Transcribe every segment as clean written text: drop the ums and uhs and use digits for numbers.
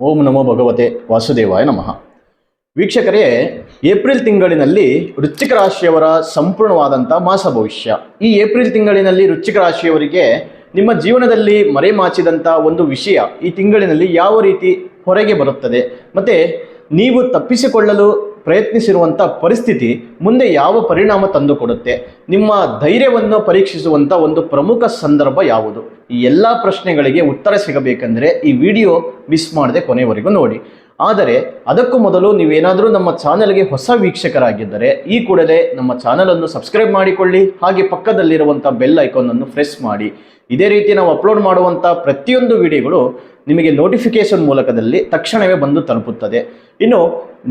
ಓಂ ನಮೋ ಭಗವತೆ ವಾಸುದೇವಾಯ ನಮಃ. ವೀಕ್ಷಕರೇ, ಏಪ್ರಿಲ್ ತಿಂಗಳಿನಲ್ಲಿ ವೃಶ್ಚಿಕ ರಾಶಿಯವರ ಸಂಪೂರ್ಣವಾದಂಥ ಮಾಸ ಭವಿಷ್ಯ. ಈ ಏಪ್ರಿಲ್ ತಿಂಗಳಿನಲ್ಲಿ ವೃಶ್ಚಿಕ ರಾಶಿಯವರಿಗೆ ನಿಮ್ಮ ಜೀವನದಲ್ಲಿ ಮರೆಮಾಚಿದಂಥ ಒಂದು ವಿಷಯ ಈ ತಿಂಗಳಿನಲ್ಲಿ ಯಾವ ರೀತಿ ಹೊರಗೆ ಬರುತ್ತದೆ, ಮತ್ತು ನೀವು ತಪ್ಪಿಸಿಕೊಳ್ಳಲು ಪ್ರಯತ್ನಿಸಿರುವಂಥ ಪರಿಸ್ಥಿತಿ ಮುಂದೆ ಯಾವ ಪರಿಣಾಮ ತಂದುಕೊಡುತ್ತೆ, ನಿಮ್ಮ ಧೈರ್ಯವನ್ನು ಪರೀಕ್ಷಿಸುವಂಥ ಒಂದು ಪ್ರಮುಖ ಸಂದರ್ಭ ಯಾವುದು? ಈ ಎಲ್ಲ ಪ್ರಶ್ನೆಗಳಿಗೆ ಉತ್ತರ ಸಿಗಬೇಕೆಂದರೆ ಈ ವಿಡಿಯೋ ಮಿಸ್ ಮಾಡದೆ ಕೊನೆಯವರೆಗೂ ನೋಡಿ. ಆದರೆ ಅದಕ್ಕೂ ಮೊದಲು ನೀವೇನಾದರೂ ನಮ್ಮ ಚಾನೆಲ್ಗೆ ಹೊಸ ವೀಕ್ಷಕರಾಗಿದ್ದರೆ ಈ ಕೂಡಲೇ ನಮ್ಮ ಚಾನಲನ್ನು ಸಬ್ಸ್ಕ್ರೈಬ್ ಮಾಡಿಕೊಳ್ಳಿ, ಹಾಗೆ ಪಕ್ಕದಲ್ಲಿರುವಂಥ ಬೆಲ್ ಐಕಾನನ್ನು ಪ್ರೆಸ್ ಮಾಡಿ. ಇದೇ ರೀತಿ ನಾವು ಅಪ್ಲೋಡ್ ಮಾಡುವಂಥ ಪ್ರತಿಯೊಂದು ವಿಡಿಯೋಗಳು ನಿಮಗೆ ನೋಟಿಫಿಕೇಶನ್ ಮೂಲಕದಲ್ಲಿ ತಕ್ಷಣವೇ ಬಂದು ತಲುಪುತ್ತದೆ. ಇನ್ನು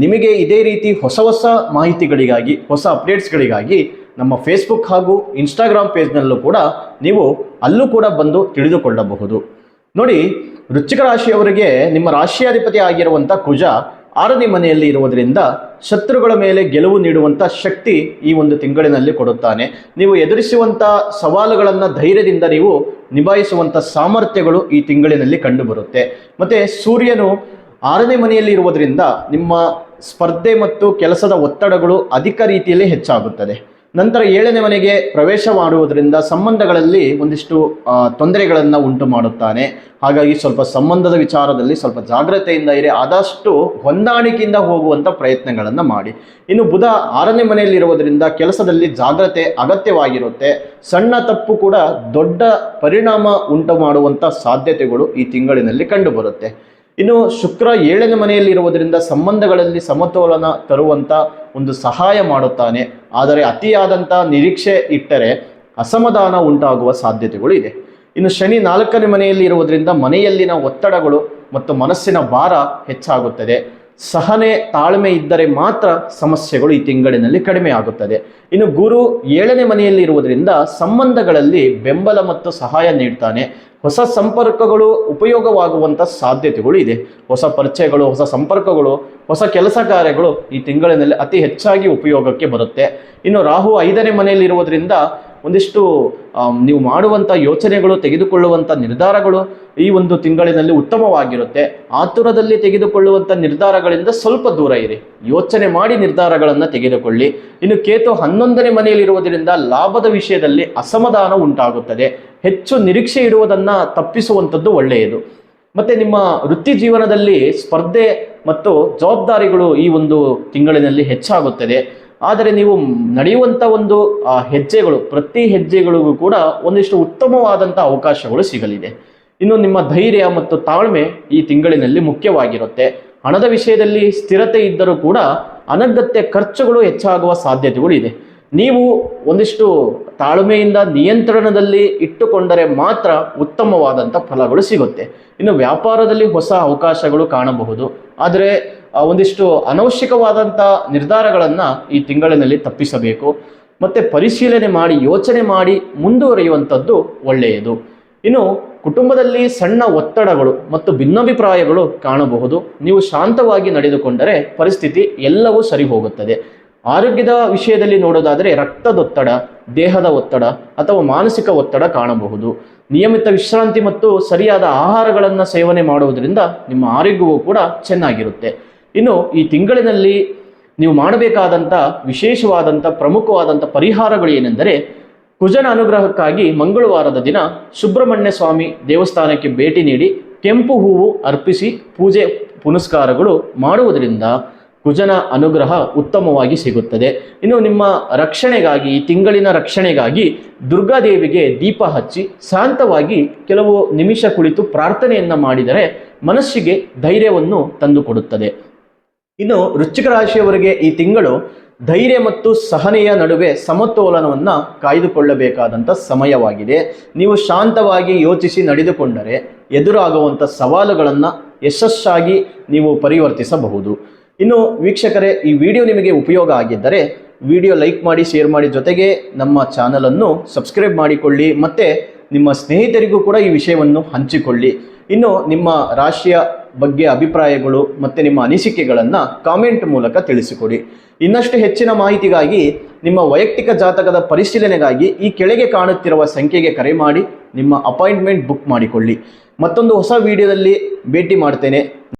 ನಿಮಗೆ ಇದೇ ರೀತಿ ಹೊಸ ಹೊಸ ಮಾಹಿತಿಗಳಿಗಾಗಿ, ಹೊಸ ಅಪ್ಡೇಟ್ಸ್ಗಳಿಗಾಗಿ ನಮ್ಮ ಫೇಸ್ಬುಕ್ ಹಾಗೂ ಇನ್ಸ್ಟಾಗ್ರಾಮ್ ಪೇಜ್ನಲ್ಲೂ ಕೂಡ ನೀವು ಅಲ್ಲೂ ಕೂಡ ಬಂದು ತಿಳಿದುಕೊಳ್ಳಬಹುದು. ನೋಡಿ, ವೃಶ್ಚಿಕ ರಾಶಿಯವರಿಗೆ ನಿಮ್ಮ ರಾಶಿಯಾಧಿಪತಿ ಆಗಿರುವಂಥ ಕುಜ 6ನೇ ಮನೆಯಲ್ಲಿ ಇರುವುದರಿಂದ ಶತ್ರುಗಳ ಮೇಲೆ ಗೆಲುವು ನೀಡುವಂಥ ಶಕ್ತಿ ಈ ಒಂದು ತಿಂಗಳಿನಲ್ಲಿ ಕೊಡುತ್ತಾನೆ. ನೀವು ಎದುರಿಸುವಂಥ ಸವಾಲುಗಳನ್ನು ಧೈರ್ಯದಿಂದ ನೀವು ನಿಭಾಯಿಸುವಂಥ ಸಾಮರ್ಥ್ಯಗಳು ಈ ತಿಂಗಳಿನಲ್ಲಿ ಕಂಡುಬರುತ್ತೆ. ಮತ್ತು ಸೂರ್ಯನು 6ನೇ ಮನೆಯಲ್ಲಿ ಇರುವುದರಿಂದ ನಿಮ್ಮ ಸ್ಪರ್ಧೆ ಮತ್ತು ಕೆಲಸದ ಒತ್ತಡಗಳು ಅಧಿಕ ರೀತಿಯಲ್ಲಿ ಹೆಚ್ಚಾಗುತ್ತದೆ. ನಂತರ 7ನೇ ಮನೆಗೆ ಪ್ರವೇಶ ಮಾಡುವುದರಿಂದ ಸಂಬಂಧಗಳಲ್ಲಿ ಒಂದಿಷ್ಟು ತೊಂದರೆಗಳನ್ನು ಉಂಟು ಮಾಡುತ್ತಾನೆ. ಹಾಗಾಗಿ ಸ್ವಲ್ಪ ಸಂಬಂಧದ ವಿಚಾರದಲ್ಲಿ ಸ್ವಲ್ಪ ಜಾಗ್ರತೆಯಿಂದ ಇರಿ, ಆದಷ್ಟು ಹೊಂದಾಣಿಕೆಯಿಂದ ಹೋಗುವಂಥ ಪ್ರಯತ್ನಗಳನ್ನು ಮಾಡಿ. ಇನ್ನು ಬುಧ 6ನೇ ಮನೆಯಲ್ಲಿರುವುದರಿಂದ ಕೆಲಸದಲ್ಲಿ ಜಾಗ್ರತೆ ಅಗತ್ಯವಾಗಿರುತ್ತೆ. ಸಣ್ಣ ತಪ್ಪು ಕೂಡ ದೊಡ್ಡ ಪರಿಣಾಮ ಉಂಟು ಮಾಡುವಂಥ ಸಾಧ್ಯತೆಗಳು ಈ ತಿಂಗಳಿನಲ್ಲಿ ಕಂಡುಬರುತ್ತೆ. ಇನ್ನು ಶುಕ್ರ 7ನೇ ಮನೆಯಲ್ಲಿರುವುದರಿಂದ ಸಂಬಂಧಗಳಲ್ಲಿ ಸಮತೋಲನ ತರುವಂಥ ಒಂದು ಸಹಾಯ ಮಾಡುತ್ತಾನೆ. ಆದರೆ ಅತಿಯಾದಂಥ ನಿರೀಕ್ಷೆ ಇಟ್ಟರೆ ಅಸಮಾಧಾನ ಉಂಟಾಗುವ ಸಾಧ್ಯತೆಗಳು ಇದೆ. ಇನ್ನು ಶನಿ 4ನೇ ಮನೆಯಲ್ಲಿ ಇರುವುದರಿಂದ ಮನೆಯಲ್ಲಿನ ಒತ್ತಡಗಳು ಮತ್ತು ಮನಸ್ಸಿನ ಭಾರ ಹೆಚ್ಚಾಗುತ್ತದೆ. ಸಹನೆ ತಾಳ್ಮೆ ಇದ್ದರೆ ಮಾತ್ರ ಸಮಸ್ಯೆಗಳು ಈ ತಿಂಗಳಿನಲ್ಲಿ ಕಡಿಮೆ ಆಗುತ್ತದೆ. ಇನ್ನು ಗುರು 7ನೇ ಮನೆಯಲ್ಲಿ ಇರುವುದರಿಂದ ಸಂಬಂಧಗಳಲ್ಲಿ ಬೆಂಬಲ ಮತ್ತು ಸಹಾಯ ನೀಡ್ತಾನೆ. ಹೊಸ ಸಂಪರ್ಕಗಳು ಉಪಯೋಗವಾಗುವಂಥ ಸಾಧ್ಯತೆಗಳು ಇದೆ. ಹೊಸ ಪರಿಚಯಗಳು, ಹೊಸ ಸಂಪರ್ಕಗಳು, ಹೊಸ ಕೆಲಸ ಕಾರ್ಯಗಳು ಈ ತಿಂಗಳಿನಲ್ಲಿ ಅತಿ ಹೆಚ್ಚಾಗಿ ಉಪಯೋಗಕ್ಕೆ ಬರುತ್ತೆ. ಇನ್ನು ರಾಹು 5ನೇ ಮನೆಯಲ್ಲಿ ಇರುವುದರಿಂದ ಒಂದಿಷ್ಟು ನೀವು ಮಾಡುವಂಥ ಯೋಚನೆಗಳು, ತೆಗೆದುಕೊಳ್ಳುವಂಥ ನಿರ್ಧಾರಗಳು ಈ ಒಂದು ತಿಂಗಳಿನಲ್ಲಿ ಉತ್ತಮವಾಗಿರುತ್ತೆ. ಆತುರದಲ್ಲಿ ತೆಗೆದುಕೊಳ್ಳುವಂಥ ನಿರ್ಧಾರಗಳಿಂದ ಸ್ವಲ್ಪ ದೂರ ಇರಿ, ಯೋಚನೆ ಮಾಡಿ ನಿರ್ಧಾರಗಳನ್ನು ತೆಗೆದುಕೊಳ್ಳಿ. ಇನ್ನು ಕೇತು 11ನೇ ಮನೆಯಲ್ಲಿರುವುದರಿಂದ ಲಾಭದ ವಿಷಯದಲ್ಲಿ ಅಸಮಾಧಾನ ಉಂಟಾಗುತ್ತದೆ. ಹೆಚ್ಚು ನಿರೀಕ್ಷೆ ಇಡುವುದನ್ನು ತಪ್ಪಿಸುವಂಥದ್ದು ಒಳ್ಳೆಯದು. ಮತ್ತು ನಿಮ್ಮ ವೃತ್ತಿ ಜೀವನದಲ್ಲಿ ಸ್ಪರ್ಧೆ ಮತ್ತು ಜವಾಬ್ದಾರಿಗಳು ಈ ಒಂದು ತಿಂಗಳಿನಲ್ಲಿ ಹೆಚ್ಚಾಗುತ್ತದೆ. ಆದರೆ ನೀವು ನಡೆಯುವಂಥ ಒಂದು ಹೆಜ್ಜೆಗಳು, ಪ್ರತಿ ಹೆಜ್ಜೆಗಳಿಗೂ ಕೂಡ ಒಂದಿಷ್ಟು ಉತ್ತಮವಾದಂಥ ಅವಕಾಶಗಳು ಸಿಗಲಿದೆ. ಇನ್ನು ನಿಮ್ಮ ಧೈರ್ಯ ಮತ್ತು ತಾಳ್ಮೆ ಈ ತಿಂಗಳಿನಲ್ಲಿ ಮುಖ್ಯವಾಗಿರುತ್ತೆ. ಹಣದ ವಿಷಯದಲ್ಲಿ ಸ್ಥಿರತೆ ಇದ್ದರೂ ಕೂಡ ಅನಗತ್ಯ ಖರ್ಚುಗಳು ಹೆಚ್ಚಾಗುವ ಸಾಧ್ಯತೆಗಳು ಇದೆ. ನೀವು ಒಂದಿಷ್ಟು ತಾಳ್ಮೆಯಿಂದ ನಿಯಂತ್ರಣದಲ್ಲಿ ಇಟ್ಟುಕೊಂಡರೆ ಮಾತ್ರ ಉತ್ತಮವಾದಂಥ ಫಲಗಳು ಸಿಗುತ್ತೆ. ಇನ್ನು ವ್ಯಾಪಾರದಲ್ಲಿ ಹೊಸ ಅವಕಾಶಗಳು ಕಾಣಬಹುದು. ಆದರೆ ಒಂದಿಷ್ಟು ಅನವಶ್ಯಕವಾದಂಥ ನಿರ್ಧಾರಗಳನ್ನು ಈ ತಿಂಗಳಿನಲ್ಲಿ ತಪ್ಪಿಸಬೇಕು. ಮತ್ತು ಪರಿಶೀಲನೆ ಮಾಡಿ, ಯೋಚನೆ ಮಾಡಿ ಮುಂದುವರಿಯುವಂಥದ್ದು ಒಳ್ಳೆಯದು. ಇನ್ನು ಕುಟುಂಬದಲ್ಲಿ ಸಣ್ಣ ಒತ್ತಡಗಳು ಮತ್ತು ಭಿನ್ನಾಭಿಪ್ರಾಯಗಳು ಕಾಣಬಹುದು. ನೀವು ಶಾಂತವಾಗಿ ನಡೆದುಕೊಂಡರೆ ಪರಿಸ್ಥಿತಿ ಎಲ್ಲವೂ ಸರಿ ಹೋಗುತ್ತದೆ. ಆರೋಗ್ಯದ ವಿಷಯದಲ್ಲಿ ನೋಡೋದಾದರೆ ರಕ್ತದೊತ್ತಡ, ದೇಹದ ಒತ್ತಡ ಅಥವಾ ಮಾನಸಿಕ ಒತ್ತಡ ಕಾಣಬಹುದು. ನಿಯಮಿತ ವಿಶ್ರಾಂತಿ ಮತ್ತು ಸರಿಯಾದ ಆಹಾರಗಳನ್ನು ಸೇವನೆ ಮಾಡುವುದರಿಂದ ನಿಮ್ಮ ಆರೋಗ್ಯವೂ ಕೂಡ ಚೆನ್ನಾಗಿರುತ್ತೆ. ಇನ್ನು ಈ ತಿಂಗಳಿನಲ್ಲಿ ನೀವು ಮಾಡಬೇಕಾದಂಥ ವಿಶೇಷವಾದಂಥ ಪ್ರಮುಖವಾದಂಥ ಪರಿಹಾರಗಳು ಏನೆಂದರೆ, ಕುಜನ ಅನುಗ್ರಹಕ್ಕಾಗಿ ಮಂಗಳವಾರದ ದಿನ ಸುಬ್ರಹ್ಮಣ್ಯ ಸ್ವಾಮಿ ದೇವಸ್ಥಾನಕ್ಕೆ ಭೇಟಿ ನೀಡಿ ಕೆಂಪು ಹೂವು ಅರ್ಪಿಸಿ ಪೂಜೆ ಪುನಸ್ಕಾರಗಳು ಮಾಡುವುದರಿಂದ ಕುಜನ ಅನುಗ್ರಹ ಉತ್ತಮವಾಗಿ ಸಿಗುತ್ತದೆ. ಇನ್ನು ನಿಮ್ಮ ರಕ್ಷಣೆಗಾಗಿ, ಈ ತಿಂಗಳಿನ ರಕ್ಷಣೆಗಾಗಿ ದುರ್ಗಾದೇವಿಗೆ ದೀಪ ಹಚ್ಚಿ ಶಾಂತವಾಗಿ ಕೆಲವು ನಿಮಿಷ ಕುಳಿತು ಪ್ರಾರ್ಥನೆಯನ್ನು ಮಾಡಿದರೆ ಮನಸ್ಸಿಗೆ ಧೈರ್ಯವನ್ನು ತಂದುಕೊಡುತ್ತದೆ. ಇನ್ನು ವೃಶ್ಚಿಕ ರಾಶಿಯವರಿಗೆ ಈ ತಿಂಗಳು ಧೈರ್ಯ ಮತ್ತು ಸಹನೆಯ ನಡುವೆ ಸಮತೋಲನವನ್ನು ಕಾಯ್ದುಕೊಳ್ಳಬೇಕಾದಂಥ ಸಮಯವಾಗಿದೆ. ನೀವು ಶಾಂತವಾಗಿ ಯೋಚಿಸಿ ನಡೆದುಕೊಂಡರೆ ಎದುರಾಗುವಂಥ ಸವಾಲುಗಳನ್ನು ಯಶಸ್ಸಾಗಿ ನೀವು ಪರಿವರ್ತಿಸಬಹುದು. ಇನ್ನು ವೀಕ್ಷಕರೇ, ಈ ವಿಡಿಯೋ ನಿಮಗೆ ಉಪಯೋಗ ಆಗಿದ್ದರೆ ವಿಡಿಯೋ ಲೈಕ್ ಮಾಡಿ, ಶೇರ್ ಮಾಡಿ, ಜೊತೆಗೆ ನಮ್ಮ ಚಾನಲನ್ನು ಸಬ್ಸ್ಕ್ರೈಬ್ ಮಾಡಿಕೊಳ್ಳಿ. ಮತ್ತು ನಿಮ್ಮ ಸ್ನೇಹಿತರಿಗೂ ಕೂಡ ಈ ವಿಷಯವನ್ನು ಹಂಚಿಕೊಳ್ಳಿ. ಇನ್ನು ನಿಮ್ಮ ರಾಶಿಯ ಬಗ್ಗೆ ಅಭಿಪ್ರಾಯಗಳು ಮತ್ತು ನಿಮ್ಮ ಅನಿಸಿಕೆಗಳನ್ನು ಕಾಮೆಂಟ್ ಮೂಲಕ ತಿಳಿಸಿಕೊಡಿ. ಇನ್ನಷ್ಟು ಹೆಚ್ಚಿನ ಮಾಹಿತಿಗಾಗಿ ನಿಮ್ಮ ವೈಯಕ್ತಿಕ ಜಾತಕದ ಪರಿಶೀಲನೆಗಾಗಿ ಈ ಕೆಳಗೆ ಕಾಣುತ್ತಿರುವ ಸಂಖ್ಯೆಗೆ ಕರೆ ಮಾಡಿ ನಿಮ್ಮ ಅಪಾಯಿಂಟ್ಮೆಂಟ್ ಬುಕ್ ಮಾಡಿಕೊಳ್ಳಿ. ಮತ್ತೊಂದು ಹೊಸ ವಿಡಿಯೋದಲ್ಲಿ ಭೇಟಿ ಮಾಡ್ತೇನೆ.